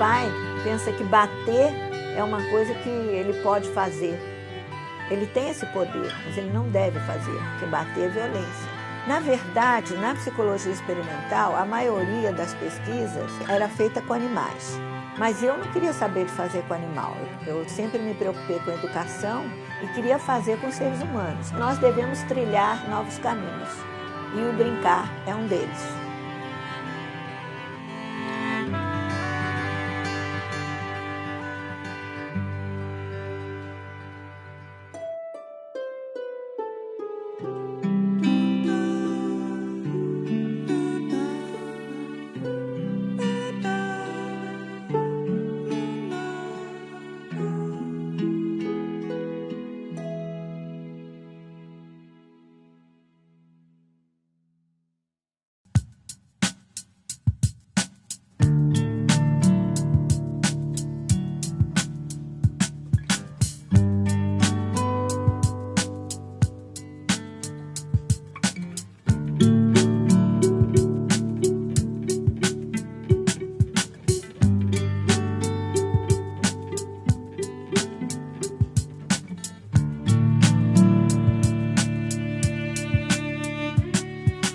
pai pensa que bater é uma coisa que ele pode fazer. Ele tem esse poder, mas ele não deve fazer, porque bater é violência. Na verdade, na psicologia experimental, a maioria das pesquisas era feita com animais. Mas eu não queria saber de fazer com animal. Eu sempre me preocupei com a educação e queria fazer com seres humanos. Nós devemos trilhar novos caminhos e o brincar é um deles.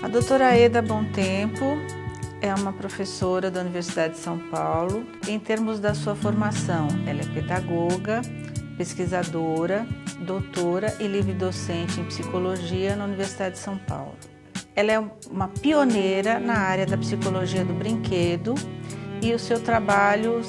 A doutora Eda Bom Tempo é uma professora da Universidade de São Paulo. Em termos da sua formação, ela é pedagoga, pesquisadora, doutora e livre-docente em psicologia na Universidade de São Paulo. Ela é uma pioneira na área da psicologia do brinquedo e o seu trabalho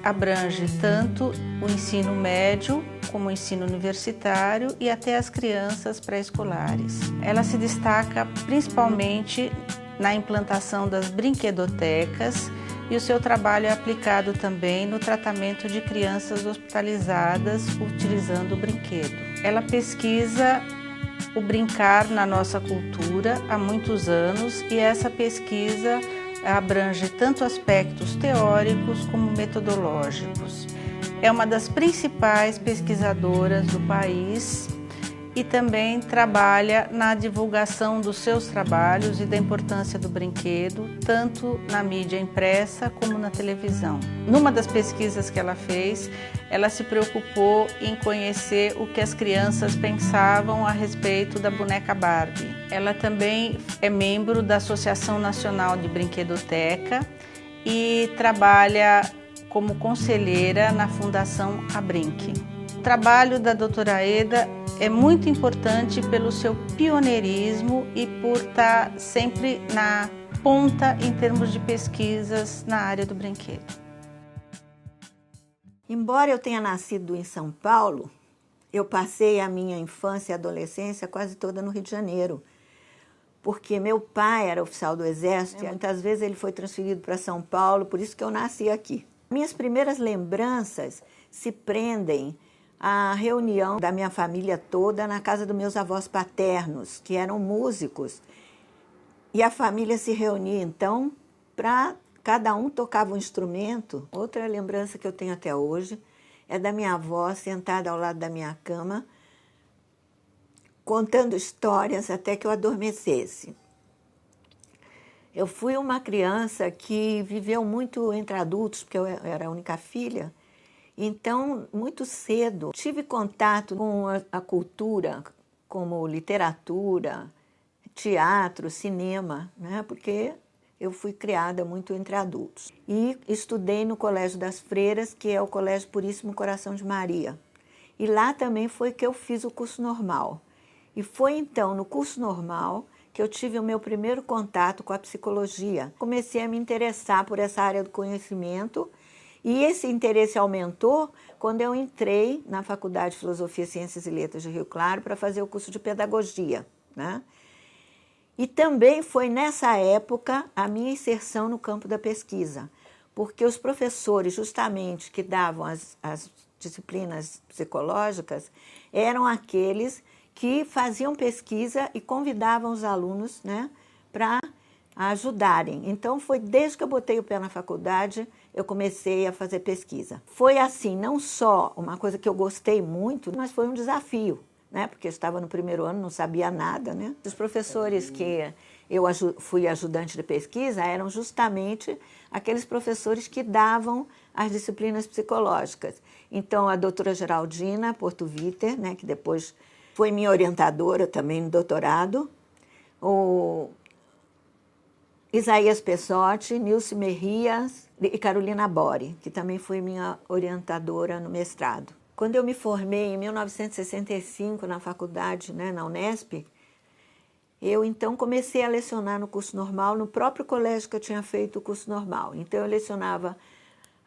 abrange tanto o ensino médio como o ensino universitário e até as crianças pré-escolares. Ela se destaca principalmente na implantação das brinquedotecas e o seu trabalho é aplicado também no tratamento de crianças hospitalizadas utilizando o brinquedo. Ela pesquisa o brincar na nossa cultura há muitos anos e essa pesquisa abrange tanto aspectos teóricos como metodológicos. É uma das principais pesquisadoras do país e também trabalha na divulgação dos seus trabalhos e da importância do brinquedo, tanto na mídia impressa como na televisão. Numa das pesquisas que ela fez, ela se preocupou em conhecer o que as crianças pensavam a respeito da boneca Barbie. Ela também é membro da Associação Nacional de Brinquedoteca e trabalha como conselheira na Fundação Abrinq. O trabalho da doutora Eda é muito importante pelo seu pioneirismo e por estar sempre na ponta em termos de pesquisas na área do brinquedo. Embora eu tenha nascido em São Paulo, eu passei a minha infância e adolescência quase toda no Rio de Janeiro, porque meu pai era oficial do Exército e muitas vezes ele foi transferido para São Paulo, por isso que eu nasci aqui. Minhas primeiras lembranças se prendem à reunião da minha família toda na casa dos meus avós paternos, que eram músicos. E a família se reunia, então, para cada um tocava um instrumento. Outra lembrança que eu tenho até hoje é da minha avó sentada ao lado da minha cama, contando histórias até que eu adormecesse. Eu fui uma criança que viveu muito entre adultos, porque eu era a única filha. Então, muito cedo, tive contato com a cultura, como literatura, teatro, cinema, né? Porque eu fui criada muito entre adultos. E estudei no Colégio das Freiras, que é o Colégio Puríssimo Coração de Maria. E lá também foi que eu fiz o curso normal. E foi então, no curso normal, que eu tive o meu primeiro contato com a psicologia. Comecei a me interessar por essa área do conhecimento e esse interesse aumentou quando eu entrei na Faculdade de Filosofia, Ciências e Letras de Rio Claro para fazer o curso de pedagogia, né? E também foi nessa época a minha inserção no campo da pesquisa, porque os professores justamente que davam as disciplinas psicológicas eram aqueles que faziam pesquisa e convidavam os alunos, né, para ajudarem. Então, foi desde que eu botei o pé na faculdade, eu comecei a fazer pesquisa. Foi assim, não só uma coisa que eu gostei muito, mas foi um desafio, né, porque eu estava no primeiro ano, não sabia nada, né. Os professores que eu fui ajudante de pesquisa eram justamente aqueles professores que davam as disciplinas psicológicas. Então, a doutora Geraldina Porto-Viter, né, que depois foi minha orientadora também no doutorado, o Isaías Pessotti, Nilce Merrias e Carolina Bori, que também foi minha orientadora no mestrado. Quando eu me formei em 1965 na faculdade, né, na Unesp, eu então comecei a lecionar no curso normal, no próprio colégio que eu tinha feito o curso normal. Então eu lecionava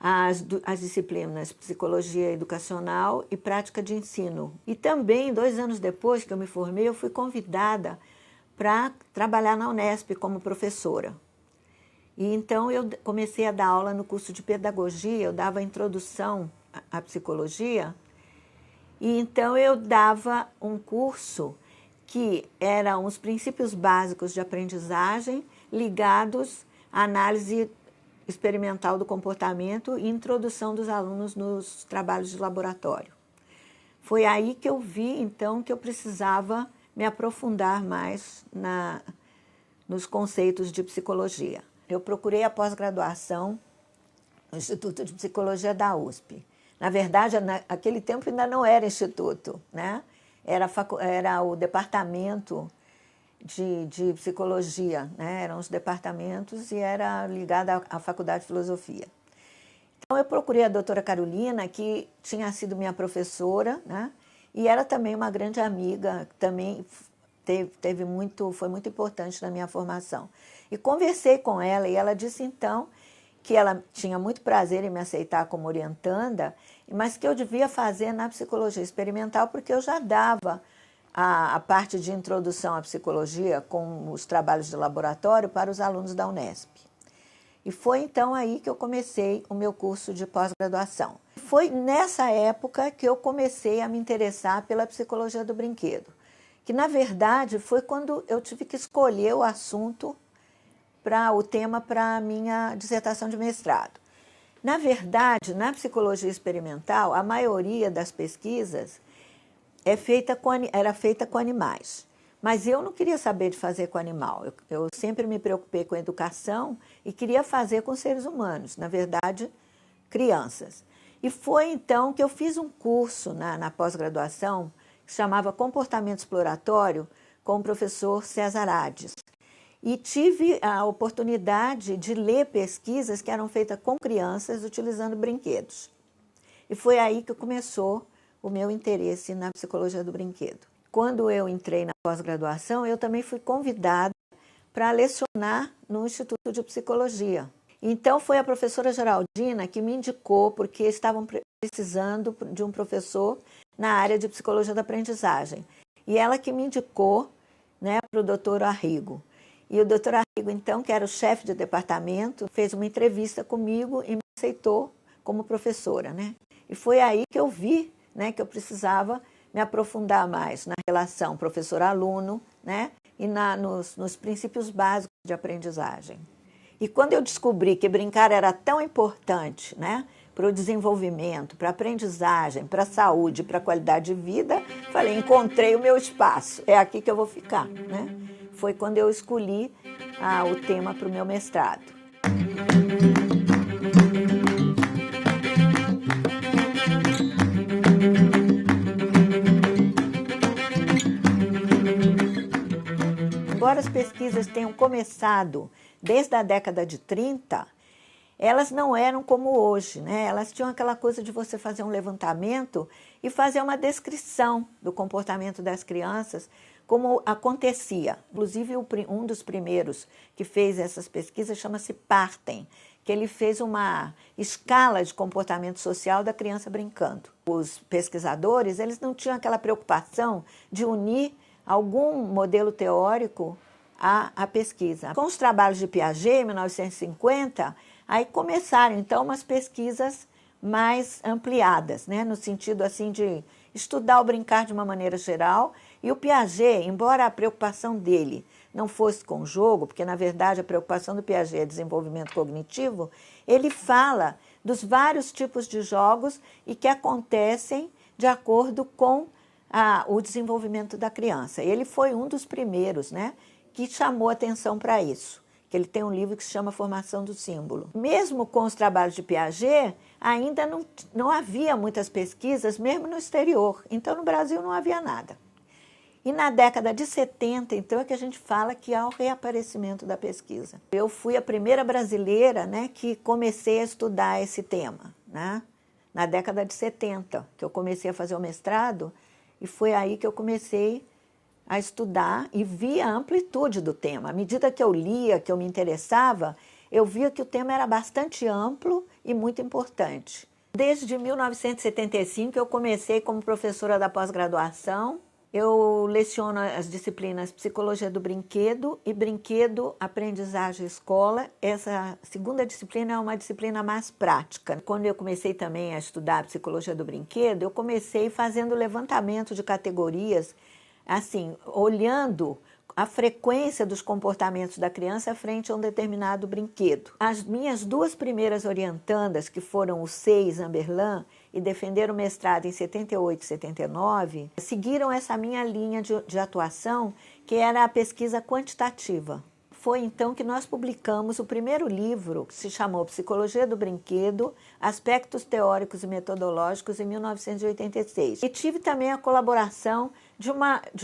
as disciplinas Psicologia Educacional e Prática de Ensino. E também, 2 anos depois que eu me formei, eu fui convidada para trabalhar na Unesp como professora. E então eu comecei a dar aula no curso de Pedagogia, eu dava introdução à psicologia, e então eu dava um curso que eram os princípios básicos de aprendizagem ligados à análise experimental do comportamento e introdução dos alunos nos trabalhos de laboratório. Foi aí que eu vi, então, que eu precisava me aprofundar mais nos conceitos de psicologia. Eu procurei a pós-graduação no Instituto de Psicologia da USP. Na verdade, naquele tempo ainda não era instituto, né? Era o departamento de psicologia, né? Eram os departamentos e era ligada à Faculdade de Filosofia. Então, eu procurei a doutora Carolina, que tinha sido minha professora, né? E era também uma grande amiga, também foi muito importante na minha formação. E conversei com ela e ela disse, então, que ela tinha muito prazer em me aceitar como orientanda, mas que eu devia fazer na psicologia experimental, porque eu já dava a parte de introdução à psicologia com os trabalhos de laboratório para os alunos da Unesp. E foi então aí que eu comecei o meu curso de pós-graduação. Foi nessa época que eu comecei a me interessar pela psicologia do brinquedo, que na verdade foi quando eu tive que escolher o assunto, o tema para a minha dissertação de mestrado. Na verdade, na psicologia experimental, a maioria das pesquisas era feita com animais. Mas eu não queria saber de fazer com animal. Eu sempre me preocupei com a educação e queria fazer com seres humanos, na verdade, crianças. E foi então que eu fiz um curso na pós-graduação que se chamava Comportamento Exploratório com o professor César Ades. E tive a oportunidade de ler pesquisas que eram feitas com crianças utilizando brinquedos. E foi aí que começou o meu interesse na psicologia do brinquedo. Quando eu entrei na pós-graduação, eu também fui convidada para lecionar no Instituto de Psicologia. Então, foi a professora Geraldina que me indicou, porque estavam precisando de um professor na área de psicologia da aprendizagem. E ela que me indicou, né, para o doutor Arrigo. E o doutor Arrigo, então, que era o chefe de departamento, fez uma entrevista comigo e me aceitou como professora, né? E foi aí que eu vi, né, que eu precisava me aprofundar mais na relação professor-aluno, né, e nos princípios básicos de aprendizagem. E quando eu descobri que brincar era tão importante, né, para o desenvolvimento, para a aprendizagem, para a saúde, para a qualidade de vida, falei, encontrei o meu espaço, é aqui que eu vou ficar, né? Foi quando eu escolhi o tema para o meu mestrado. Embora as pesquisas tenham começado desde a década de 30, elas não eram como hoje, né? Elas tinham aquela coisa de você fazer um levantamento e fazer uma descrição do comportamento das crianças, como acontecia. Inclusive, um dos primeiros que fez essas pesquisas chama-se Parten, que ele fez uma escala de comportamento social da criança brincando. Os pesquisadores, eles não tinham aquela preocupação de unir algum modelo teórico à pesquisa. Com os trabalhos de Piaget, em 1950, aí começaram, então, umas pesquisas mais ampliadas, né? No sentido assim de estudar o brincar de uma maneira geral. E o Piaget, embora a preocupação dele não fosse com o jogo, porque, na verdade, a preocupação do Piaget é desenvolvimento cognitivo, ele fala dos vários tipos de jogos e que acontecem de acordo com o desenvolvimento da criança. Ele foi um dos primeiros, né, que chamou atenção para isso, que ele tem um livro que se chama Formação do Símbolo. Mesmo com os trabalhos de Piaget, ainda não havia muitas pesquisas, mesmo no exterior. Então, no Brasil não havia nada. E na década de 70, então, é que a gente fala que há o reaparecimento da pesquisa. Eu fui a primeira brasileira, né, que comecei a estudar esse tema, né? Na década de 70, que eu comecei a fazer o mestrado, e foi aí que eu comecei a estudar e vi a amplitude do tema. À medida que eu lia, que eu me interessava, eu via que o tema era bastante amplo e muito importante. Desde 1975, eu comecei como professora da pós-graduação. Eu leciono as disciplinas Psicologia do Brinquedo e Brinquedo, Aprendizagem e Escola. Essa segunda disciplina é uma disciplina mais prática. Quando eu comecei também a estudar Psicologia do Brinquedo, eu comecei fazendo levantamento de categorias, assim, olhando a frequência dos comportamentos da criança frente a um determinado brinquedo. As minhas duas primeiras orientandas, que foram o Sei e Zamberlan, e defenderam o mestrado em 78 e 79, seguiram essa minha linha de atuação, que era a pesquisa quantitativa. Foi então que nós publicamos o primeiro livro, que se chamou Psicologia do Brinquedo, Aspectos Teóricos e Metodológicos, em 1986. E tive também a colaboração de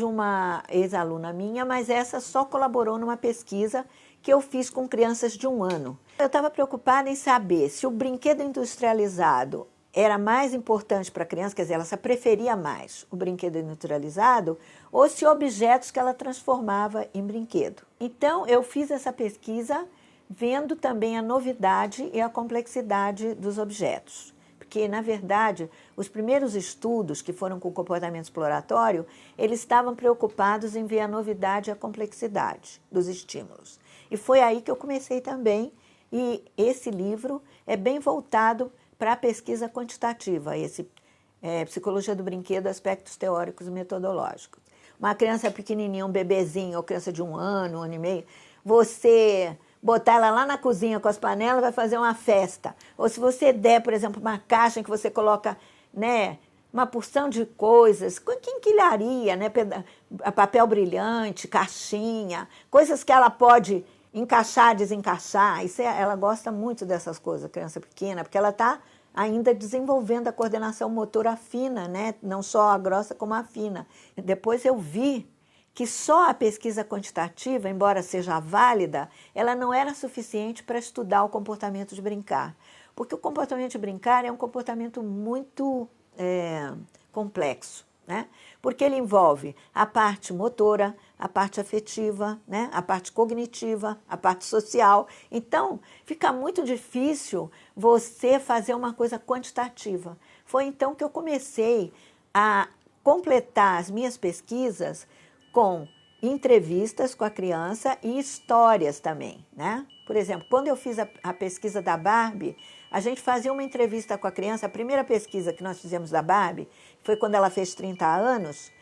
uma ex-aluna minha, mas essa só colaborou numa pesquisa que eu fiz com crianças de 1 ano. Eu estava preocupada em saber se o brinquedo industrializado era mais importante para a criança, quer dizer, ela preferia mais o brinquedo industrializado, ou se objetos que ela transformava em brinquedo. Então, eu fiz essa pesquisa vendo também a novidade e a complexidade dos objetos. Porque, na verdade, os primeiros estudos que foram com comportamento exploratório, eles estavam preocupados em ver a novidade e a complexidade dos estímulos. E foi aí que eu comecei também, e esse livro é bem voltado para a pesquisa quantitativa, Psicologia do Brinquedo, Aspectos Teóricos e Metodológicos. Uma criança pequenininha, um bebezinho, ou criança de 1 ano, 1 ano e meio, você botar ela lá na cozinha com as panelas, vai fazer uma festa. Ou se você der, por exemplo, uma caixa em que você coloca, né, uma porção de coisas, quinquilharia, né, papel brilhante, caixinha, coisas que ela pode encaixar, desencaixar. Ela gosta muito dessas coisas, a criança pequena, porque ela está ainda desenvolvendo a coordenação motora fina, né? Não só a grossa como a fina. E depois eu vi que só a pesquisa quantitativa, embora seja válida, ela não era suficiente para estudar o comportamento de brincar. Porque o comportamento de brincar é um comportamento muito complexo, né? Porque ele envolve a parte motora, a parte afetiva, né? A parte cognitiva, a parte social. Então, fica muito difícil você fazer uma coisa quantitativa. Foi então que eu comecei a completar as minhas pesquisas com entrevistas com a criança e histórias também, né? Por exemplo, quando eu fiz a pesquisa da Barbie, a gente fazia uma entrevista com a criança. A primeira pesquisa que nós fizemos da Barbie foi quando ela fez 30 anos.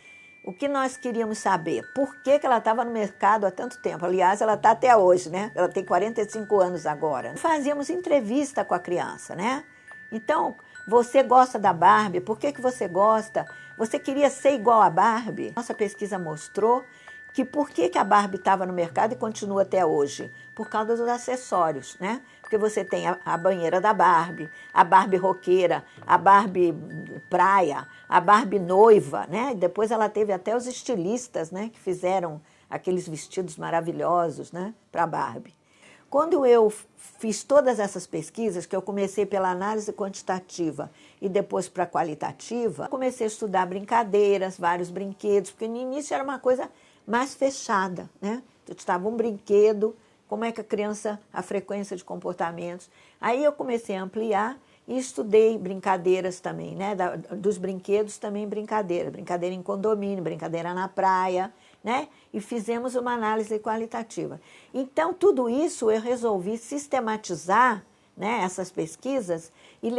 O que nós queríamos saber? Por que ela estava no mercado há tanto tempo? Aliás, ela está até hoje, né? Ela tem 45 anos agora. Fazíamos entrevista com a criança, né? Então, você gosta da Barbie? Por que você gosta? Você queria ser igual a Barbie? Nossa pesquisa mostrou que por que a Barbie estava no mercado e continua até hoje? Por causa dos acessórios, né? Porque você tem a banheira da Barbie, a Barbie roqueira, a Barbie praia, a Barbie noiva, né? E depois ela teve até os estilistas, né? Que fizeram aqueles vestidos maravilhosos, né? Para a Barbie. Quando eu fiz todas essas pesquisas, que eu comecei pela análise quantitativa e depois para a qualitativa, comecei a estudar brincadeiras, vários brinquedos, porque no início era uma coisa mais fechada, né? Estava um brinquedo, como é que a frequência de comportamentos. Aí eu comecei a ampliar e estudei brincadeiras também, né? Dos brinquedos também brincadeira em condomínio, brincadeira na praia, né? E fizemos uma análise qualitativa. Então, tudo isso eu resolvi sistematizar, né, essas pesquisas e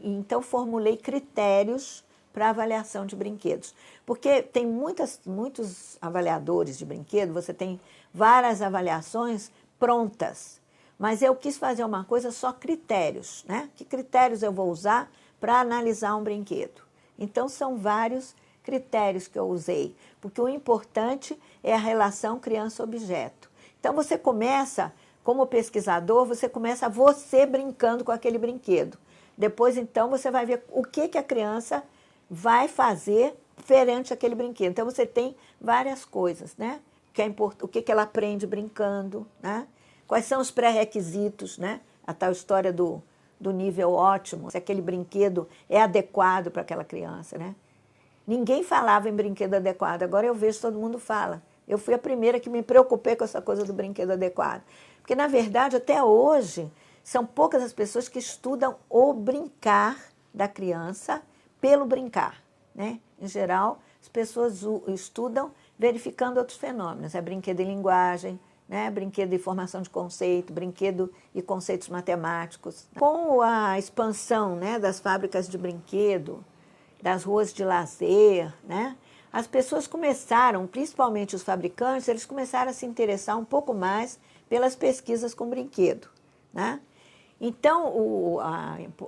então formulei critérios para avaliação de brinquedos. Porque tem muitos avaliadores de brinquedo, você tem várias avaliações prontas, mas eu quis fazer uma coisa só critérios, né? Que critérios eu vou usar para analisar um brinquedo? Então, são vários critérios que eu usei, porque o importante é a relação criança-objeto. Então, você começa como pesquisador, você começa você brincando com aquele brinquedo. Depois, então, você vai ver o que a criança vai fazer perante aquele brinquedo. Então, você tem várias coisas, né? O que ela aprende brincando, né? Quais são os pré-requisitos, né? A tal história do nível ótimo, se aquele brinquedo é adequado para aquela criança, né? Ninguém falava em brinquedo adequado, agora eu vejo todo mundo fala. Eu fui a primeira que me preocupei com essa coisa do brinquedo adequado. Porque, na verdade, até hoje, são poucas as pessoas que estudam o brincar da criança pelo brincar, né? Em geral, as pessoas estudam verificando outros fenômenos. É brinquedo e linguagem, né? Brinquedo e formação de conceito, brinquedo e conceitos matemáticos. Com a expansão, né, das fábricas de brinquedo, das ruas de lazer, né? As pessoas começaram, principalmente os fabricantes, eles começaram a se interessar um pouco mais pelas pesquisas com brinquedo, né? Então,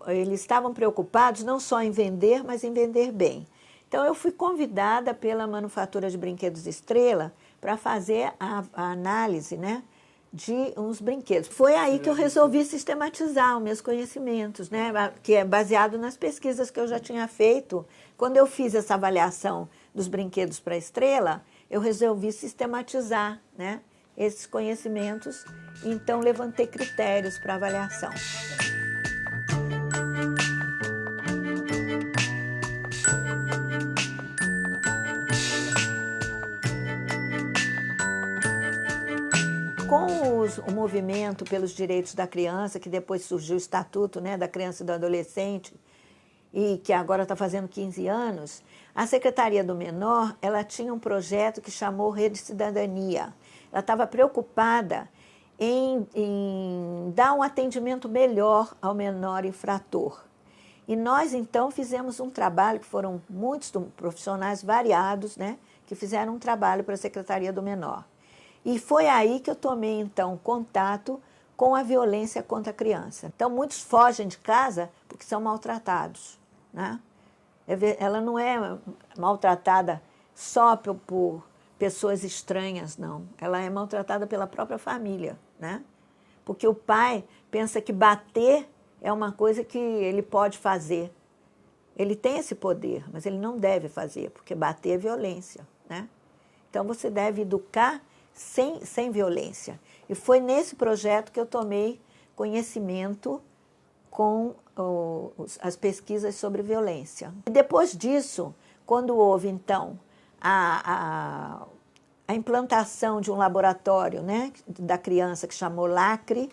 eles estavam preocupados não só em vender, mas em vender bem. Então, eu fui convidada pela Manufatura de Brinquedos Estrela para fazer a análise, né, de uns brinquedos. Foi aí que eu resolvi sistematizar os meus conhecimentos, né, que é baseado nas pesquisas que eu já tinha feito. Quando eu fiz essa avaliação dos brinquedos para a Estrela, eu resolvi sistematizar, né, esses conhecimentos, então levantei critérios para avaliação. Com o movimento pelos direitos da criança, que depois surgiu o Estatuto, né, da Criança e do Adolescente, e que agora está fazendo 15 anos, a Secretaria do Menor ela tinha um projeto que chamou Rede Cidadania. Ela estava preocupada em dar um atendimento melhor ao menor infrator. E nós, então, fizemos um trabalho, que foram muitos profissionais variados, né, que fizeram um trabalho para a Secretaria do Menor. E foi aí que eu tomei, então, contato com a violência contra a criança. Então, muitos fogem de casa porque são maltratados, né? Ela não é maltratada só por pessoas estranhas, não. Ela é maltratada pela própria família, né? Porque o pai pensa que bater é uma coisa que ele pode fazer. Ele tem esse poder, mas ele não deve fazer, porque bater é violência, né? Então, você deve educar sem violência. E foi nesse projeto que eu tomei conhecimento com as pesquisas sobre violência. E depois disso, quando houve, então, a implantação de um laboratório, né, da criança que chamou LACRE,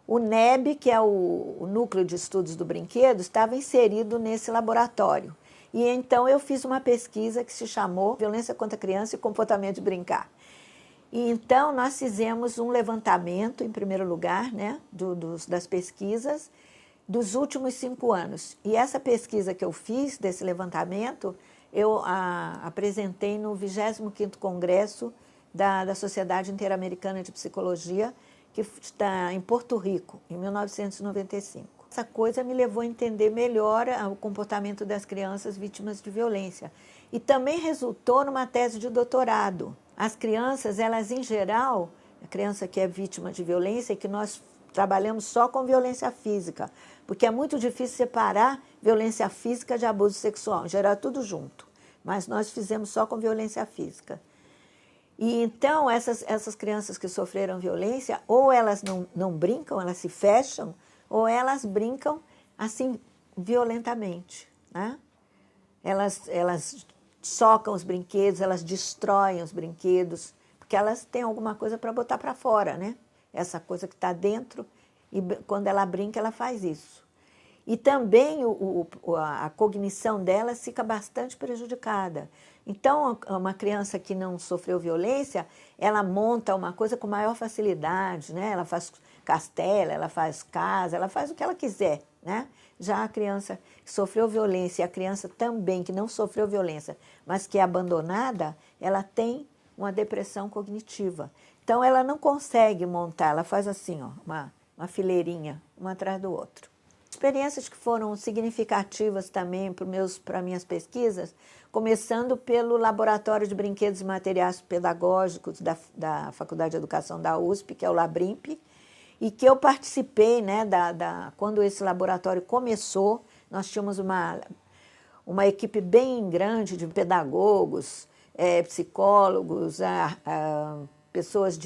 o NEB, que é o Núcleo de Estudos do Brinquedo, estava inserido nesse laboratório. E então eu fiz uma pesquisa que se chamou Violência contra a Criança e Comportamento de Brincar. E então nós fizemos um levantamento, em primeiro lugar, né, das pesquisas dos últimos 5 anos. E essa pesquisa que eu fiz, desse levantamento, eu apresentei no 25º Congresso da Sociedade Interamericana de Psicologia, que está em Porto Rico, em 1995. Essa coisa me levou a entender melhor o comportamento das crianças vítimas de violência. E também resultou numa tese de doutorado. As crianças, elas em geral, a criança que é vítima de violência, e que nós trabalhamos só com violência física, porque é muito difícil separar violência física de abuso sexual, em geral é tudo junto, mas nós fizemos só com violência física. E então essas crianças que sofreram violência, ou elas não brincam, elas se fecham, ou elas brincam assim violentamente, né? Elas socam os brinquedos, elas destroem os brinquedos, porque elas têm alguma coisa para botar para fora, né? Essa coisa que está dentro, e quando ela brinca, ela faz isso. E também a cognição delas fica bastante prejudicada. Então, uma criança que não sofreu violência, ela monta uma coisa com maior facilidade, né? Ela faz castelo, ela faz casa, ela faz o que ela quiser, né? Já a criança que sofreu violência e a criança também que não sofreu violência, mas que é abandonada, ela tem uma depressão cognitiva. Então, ela não consegue montar, ela faz assim, ó, uma fileirinha, um atrás do outro. experiências que foram significativas também para minhas pesquisas, começando pelo Laboratório de Brinquedos e Materiais Pedagógicos da Faculdade de Educação da USP, que é o Labrimp, e que eu participei, né, quando esse laboratório começou. Nós tínhamos uma equipe bem grande de pedagogos, psicólogos, pessoas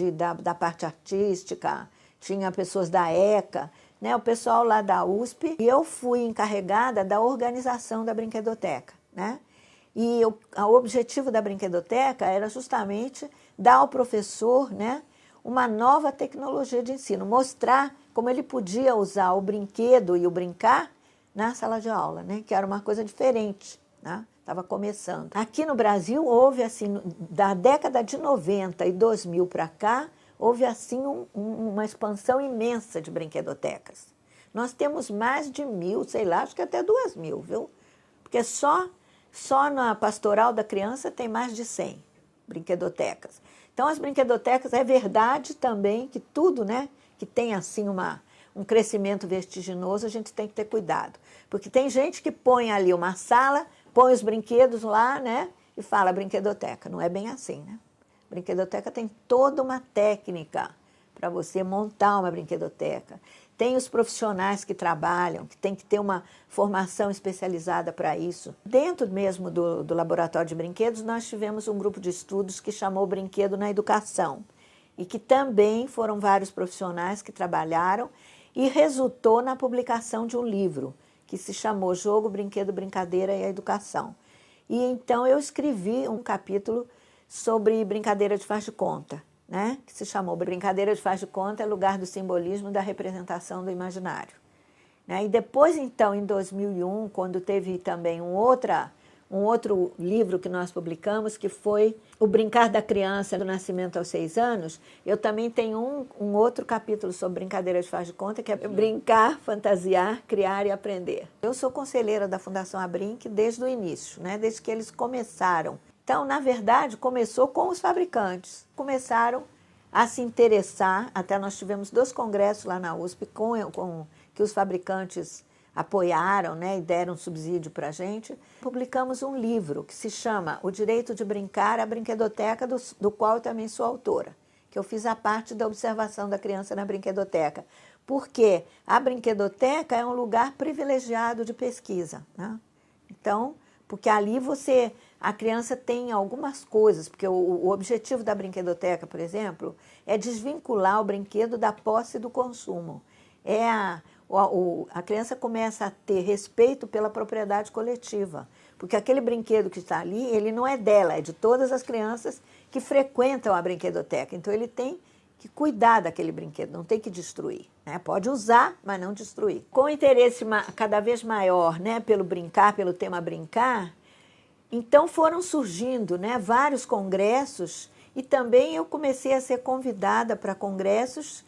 da parte artística, tinha pessoas da ECA, né, o pessoal lá da USP, e eu fui encarregada da organização da brinquedoteca, né? E o objetivo da brinquedoteca era justamente dar ao professor, né, uma nova tecnologia de ensino, mostrar como ele podia usar o brinquedo e o brincar na sala de aula, né, que era uma coisa diferente, né? Estava começando. Aqui no Brasil houve, assim, da década de 90 e 2000 para cá, houve, assim, uma expansão imensa de brinquedotecas. Nós temos mais de 1.000, sei lá, acho que até 2.000, viu? Porque só na Pastoral da Criança tem mais de 100 brinquedotecas. Então, as brinquedotecas, é verdade também que tudo, né, que tem, assim, um crescimento vertiginoso, a gente tem que ter cuidado. Porque tem gente que põe ali uma sala, põe os brinquedos lá, né, e fala brinquedoteca. Não é bem assim, né? Brinquedoteca tem toda uma técnica para você montar uma brinquedoteca. Tem os profissionais que trabalham, que tem que ter uma formação especializada para isso. Dentro mesmo do Laboratório de Brinquedos, nós tivemos um grupo de estudos que chamou Brinquedo na Educação, e que também foram vários profissionais que trabalharam, e resultou na publicação de um livro, que se chamou Jogo, Brinquedo, Brincadeira e a Educação. E então eu escrevi um capítulo sobre brincadeira de faz de conta, né? Que se chamou Brincadeira de Faz de Conta é lugar do simbolismo e da representação do imaginário. Né? E depois, então, em 2001, quando teve também um outro livro que nós publicamos, que foi O Brincar da Criança do Nascimento aos 6 anos, eu também tenho um outro capítulo sobre brincadeira de faz de conta, que é Brincar, Fantasiar, Criar e Aprender. Eu sou conselheira da Fundação Abrinq desde o início, né? Desde que eles começaram. Então, na verdade, começou com os fabricantes. Começaram a se interessar, até nós tivemos 2 congressos lá na USP que os fabricantes apoiaram, né, e deram subsídio para a gente. Publicamos um livro que se chama O Direito de Brincar, a Brinquedoteca, do qual eu também sou autora, que eu fiz a parte da observação da criança na brinquedoteca. Porque a brinquedoteca é um lugar privilegiado de pesquisa, né? Então, porque ali a criança tem algumas coisas, porque o objetivo da brinquedoteca, por exemplo, é desvincular o brinquedo da posse e do consumo. A criança começa a ter respeito pela propriedade coletiva, porque aquele brinquedo que está ali, ele não é dela, é de todas as crianças que frequentam a brinquedoteca. Então, ele tem que cuidar daquele brinquedo, não tem que destruir, né? Pode usar, mas não destruir. Com interesse cada vez maior, né, pelo brincar, pelo tema brincar, então foram surgindo, né, vários congressos, e também eu comecei a ser convidada para congressos,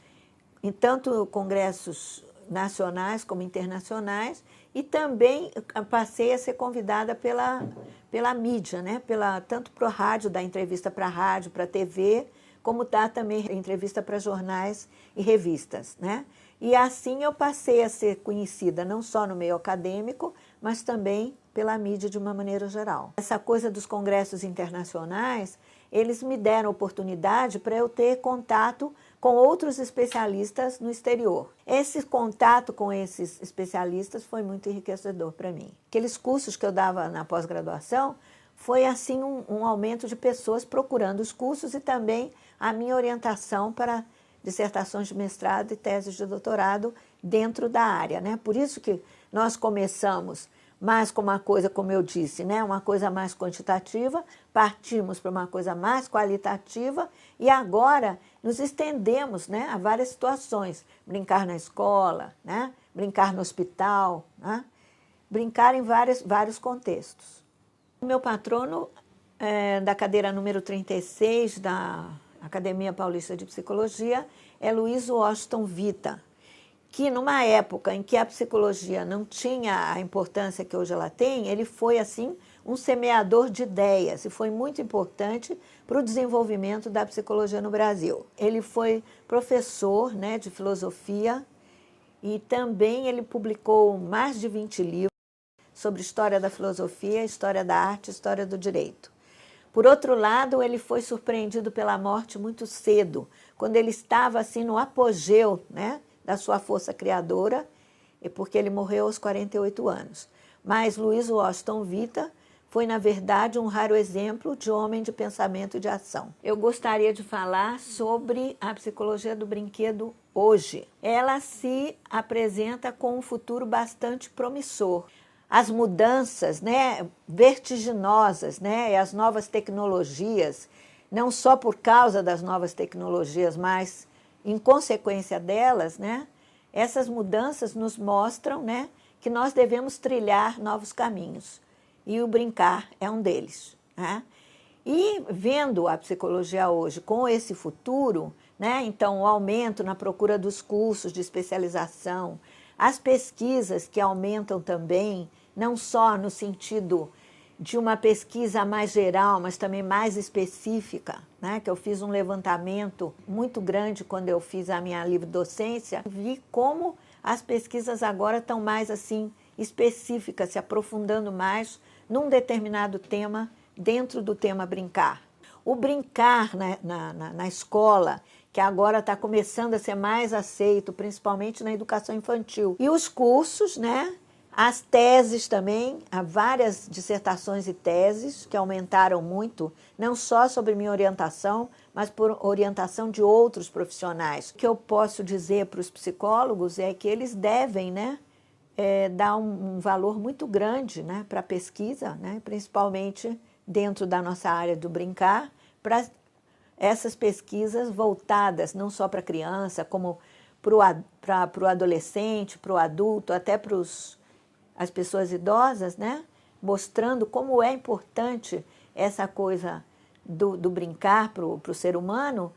tanto congressos nacionais como internacionais, e também passei a ser convidada pela mídia, né, tanto para a rádio, dar entrevista para a rádio, para a TV, como dá também entrevista para jornais e revistas, né? E assim eu passei a ser conhecida não só no meio acadêmico, mas também pela mídia de uma maneira geral. Essa coisa dos congressos internacionais, eles me deram oportunidade para eu ter contato com outros especialistas no exterior. Esse contato com esses especialistas foi muito enriquecedor para mim. Aqueles cursos que eu dava na pós-graduação foi assim um aumento de pessoas procurando os cursos, e também a minha orientação para dissertações de mestrado e teses de doutorado dentro da área, né? Por isso que nós começamos mais com uma coisa, como eu disse, né, uma coisa mais quantitativa, partimos para uma coisa mais qualitativa, e agora nos estendemos, né, a várias situações. Brincar na escola, né, brincar no hospital, né, brincar em vários contextos. O meu patrono da cadeira número 36 da Academia Paulista de Psicologia é Luiz Washington Vita, que numa época em que a psicologia não tinha a importância que hoje ela tem, ele foi, assim, um semeador de ideias, e foi muito importante para o desenvolvimento da psicologia no Brasil. Ele foi professor, né, de filosofia, e também ele publicou mais de 20 livros sobre história da filosofia, história da arte, história do direito. Por outro lado, ele foi surpreendido pela morte muito cedo, quando ele estava assim no apogeu, né, da sua força criadora, porque ele morreu aos 48 anos. Mas Louis Washington Vita foi, na verdade, um raro exemplo de homem de pensamento e de ação. Eu gostaria de falar sobre a psicologia do brinquedo hoje. Ela se apresenta com um futuro bastante promissor. As mudanças, né, vertiginosas, né, e as novas tecnologias, não só por causa das novas tecnologias, mas em consequência delas, né, essas mudanças nos mostram, né, que nós devemos trilhar novos caminhos. E o brincar é um deles, né? E vendo a psicologia hoje com esse futuro, né, então o aumento na procura dos cursos de especialização, as pesquisas que aumentam também, não só no sentido de uma pesquisa mais geral, mas também mais específica, né? Que eu fiz um levantamento muito grande quando eu fiz a minha livre docência, vi como as pesquisas agora estão mais assim específicas, se aprofundando mais num determinado tema dentro do tema brincar. O brincar, né, na escola, que agora está começando a ser mais aceito, principalmente na educação infantil. E os cursos, né? As teses também, há várias dissertações e teses que aumentaram muito, não só sobre minha orientação, mas por orientação de outros profissionais. O que eu posso dizer para os psicólogos é que eles devem, né, dar um valor muito grande, né, para a pesquisa, né, principalmente dentro da nossa área do brincar, para essas pesquisas voltadas não só para a criança, como para o adolescente, para o adulto, até para as pessoas idosas, né? Mostrando como é importante essa coisa do brincar para o ser humano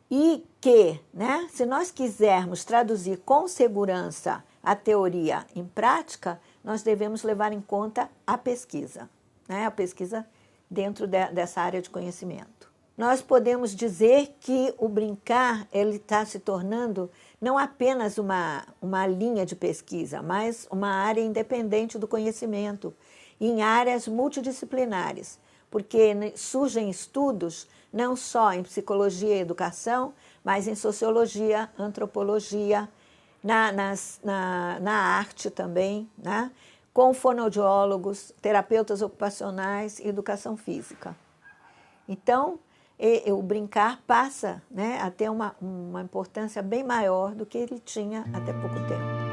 e que, né, se nós quisermos traduzir com segurança a teoria em prática, nós devemos levar em conta a pesquisa, né? A pesquisa dentro dessa área de conhecimento. Nós podemos dizer que o brincar ele está se tornando não apenas uma linha de pesquisa, mas uma área independente do conhecimento, em áreas multidisciplinares, porque surgem estudos não só em psicologia e educação, mas em sociologia, antropologia, na arte também, né? Com fonoaudiólogos, terapeutas ocupacionais e educação física. Então, o brincar passa, né, a ter uma importância bem maior do que ele tinha até pouco tempo.